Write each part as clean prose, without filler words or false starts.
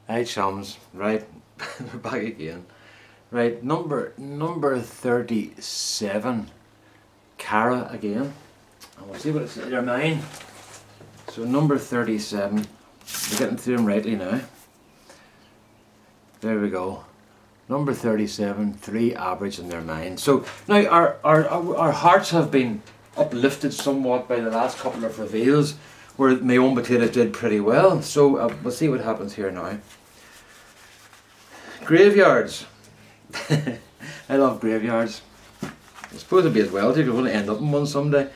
Hey chums, right, we're back again. Right, number 37, Cara again. And we'll see what it's in their mind. So number 37, we're getting through them rightly now. There we go. Number 37, 3 average in their mind. So now our hearts have been uplifted somewhat by the last couple of reveals where my own potatoes did pretty well. So we'll see what happens here now. Graveyards. I love graveyards. I suppose it'd be as well too if you want to end up in one someday.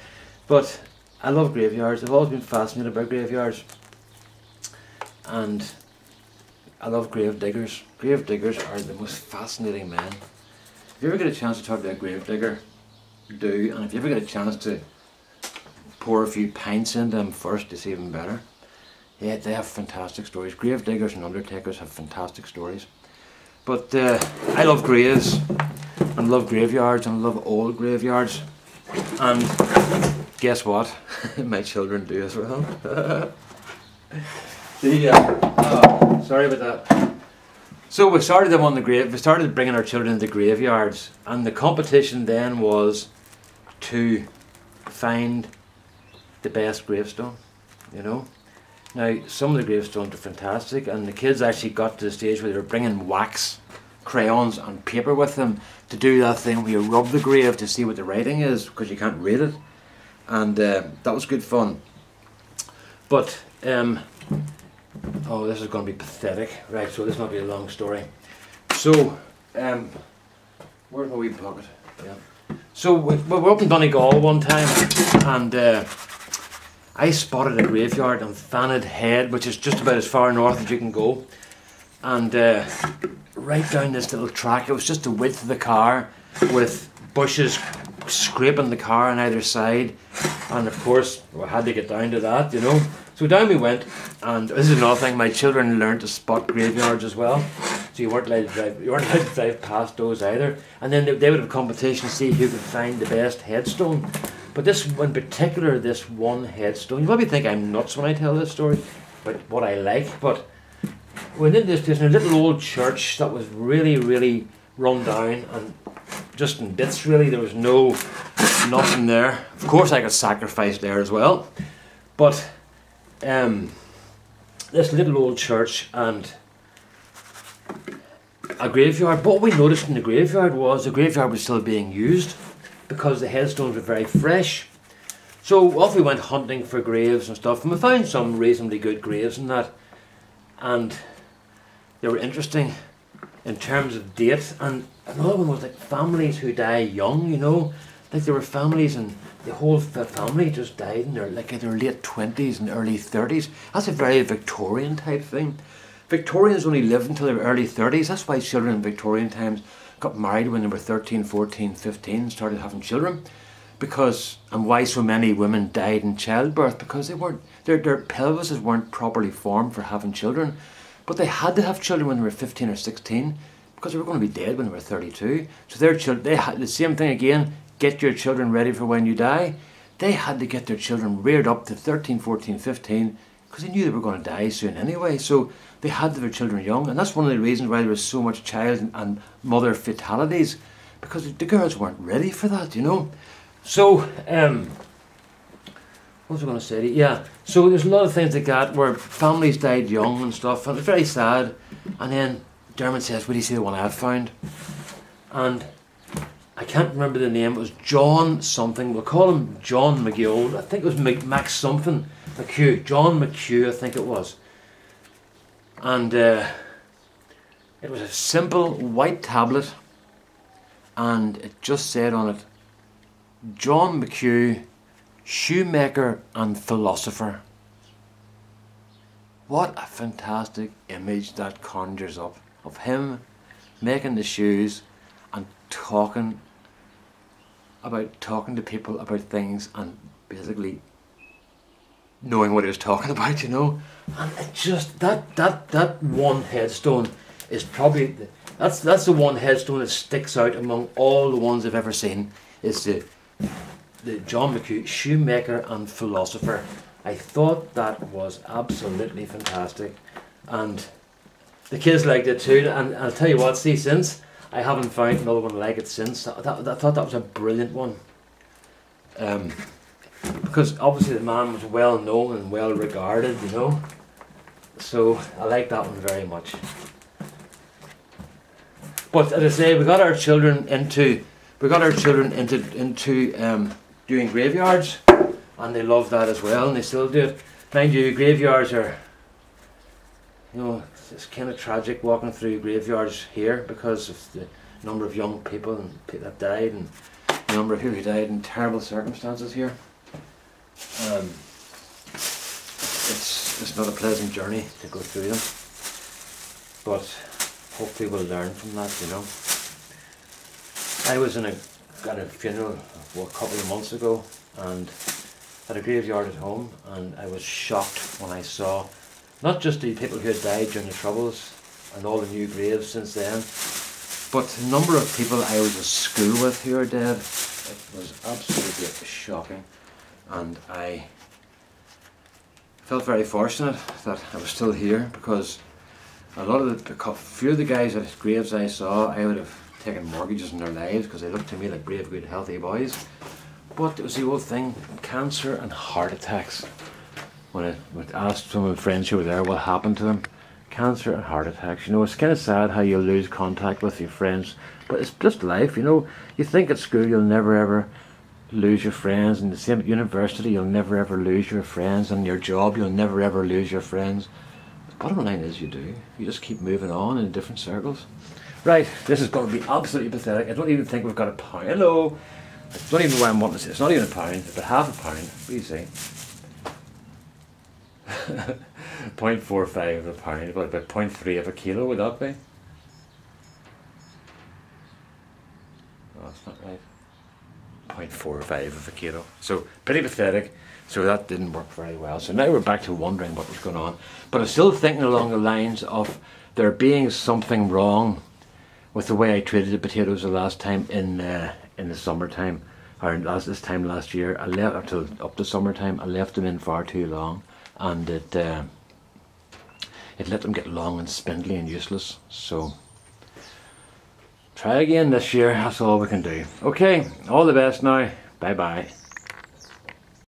But I love graveyards. I've always been fascinated by graveyards. And I love grave diggers. Grave diggers are the most fascinating men. If you ever get a chance to talk to a grave digger, do. And if you ever get a chance to pour a few pints into them first, it's even better. Yeah, they have fantastic stories. Grave diggers and undertakers have fantastic stories. But I love graves, and love graveyards, and love old graveyards. And guess what? My children do as well. Sorry about that. So we started them on the grave. We started bringing our children into graveyards, and the competition then was to find the best gravestone. You know. Now, some of the gravestones are fantastic, and the kids actually got to the stage where they were bringing wax, crayons and paper with them to do that thing where you rub the grave to see what the writing is, because you can't read it. And that was good fun. But, oh, this is going to be pathetic. Right, so this might be a long story. So, where's my wee pocket? Yeah. So, we were up in Donegal one time, and I spotted a graveyard on Fanad Head, which is just about as far north as you can go. And right down this little track, it was just the width of the car with bushes scraping the car on either side. And of course, we had to get down to that, you know. So down we went, and this is another thing, my children learned to spot graveyards as well. So you weren't allowed to drive past those either. And then they would have a competition to see who could find the best headstone. But this, in particular, this one headstone, you probably think I'm nuts when I tell this story, but what I like. But we went into this place in a little old church that was really, really run down and just in bits, really. There was nothing there. Of course, I got sacrificed there as well. But this little old church and a graveyard. But what we noticed in the graveyard was still being used, because the headstones were very fresh. So off we went hunting for graves and stuff, and we found some reasonably good graves and that, and they were interesting in terms of date. And another one was like families who die young, you know, like there were families and the whole family just died in their late 20s and early 30s. That's a very Victorian type thing. Victorians only lived until their early 30s. That's why children in Victorian times got married when they were 13, 14, 15, started having children. And why so many women died in childbirth, because their pelvises weren't properly formed for having children. But they had to have children when they were 15 or 16, because they were going to be dead when they were 32. So they had the same thing again, get your children ready for when you die. They had to get their children reared up to 13, 14, 15, because they knew they were going to die soon anyway. So they had their children young, and that's one of the reasons why there was so much child and mother fatalities, because the girls weren't ready for that, you know. So, what was I going to say to you? Yeah, so there's a lot of things like that where families died young and stuff, and it's very sad. And then Dermot says, "Will you see the one I've found?" And I can't remember the name. It was John something. We'll call him John McGill. I think it was Max something. McHugh. John McHugh, I think it was. And it was a simple white tablet, and it just said on it, "John McHugh, shoemaker and philosopher." What a fantastic image that conjures up of him making the shoes and talking to people about things and basically knowing what he was talking about, you know. And it just that one headstone is probably that's the one headstone that sticks out among all the ones I've ever seen. Is the John McHugh, shoemaker and philosopher. I thought that was absolutely fantastic, and The kids liked it too, and I'll tell you what, see, since I haven't found another one like it since. I thought that was a brilliant one. Because obviously the man was well known and well regarded, you know. So I like that one very much. But as I say, we got our children into doing graveyards, and they love that as well, and they still do it. Mind you, graveyards are, you know, it's kind of tragic walking through graveyards here because of the number of young people that died, and the number of people who died in terrible circumstances here. It's not a pleasant journey to go through them, but hopefully we'll learn from that, you know. I was at a funeral a couple of months ago, and at a graveyard at home, and I was shocked when I saw not just the people who had died during the Troubles and all the new graves since then, but the number of people I was at school with who are dead. It was absolutely shocking, and I felt very fortunate that I was still here, because a few of the guys at graves I saw, I would have taken mortgages on their lives because they looked to me like brave, good, healthy boys. But it was the old thing, cancer and heart attacks. When I asked some of my friends who were there what happened to them, cancer and heart attacks. You know, it's kind of sad how you lose contact with your friends, but it's just life, you know. You think at school you'll never ever lose your friends, and the same at university you'll never ever lose your friends, and your job you'll never ever lose your friends. The bottom line is you do. You just keep moving on in different circles. Right, this is going to be absolutely pathetic. I don't even think we've got a pound. Hello! I don't even know why I'm wanting to say. It's not even a pound, it's about half a pound. What do you say? 0.45 of a pound, about 0.3 of a kilo, would that be? Oh, that's not right. 0.45 of a kilo. So, pretty pathetic. So that didn't work very well. So now we're back to wondering what was going on. But I'm still thinking along the lines of there being something wrong with the way I treated the potatoes the last time in the summertime, or this time last year. I left up to summertime. I left them in far too long, and it let them get long and spindly and useless. So try again this year. That's all we can do. Okay, all the best now. Bye bye.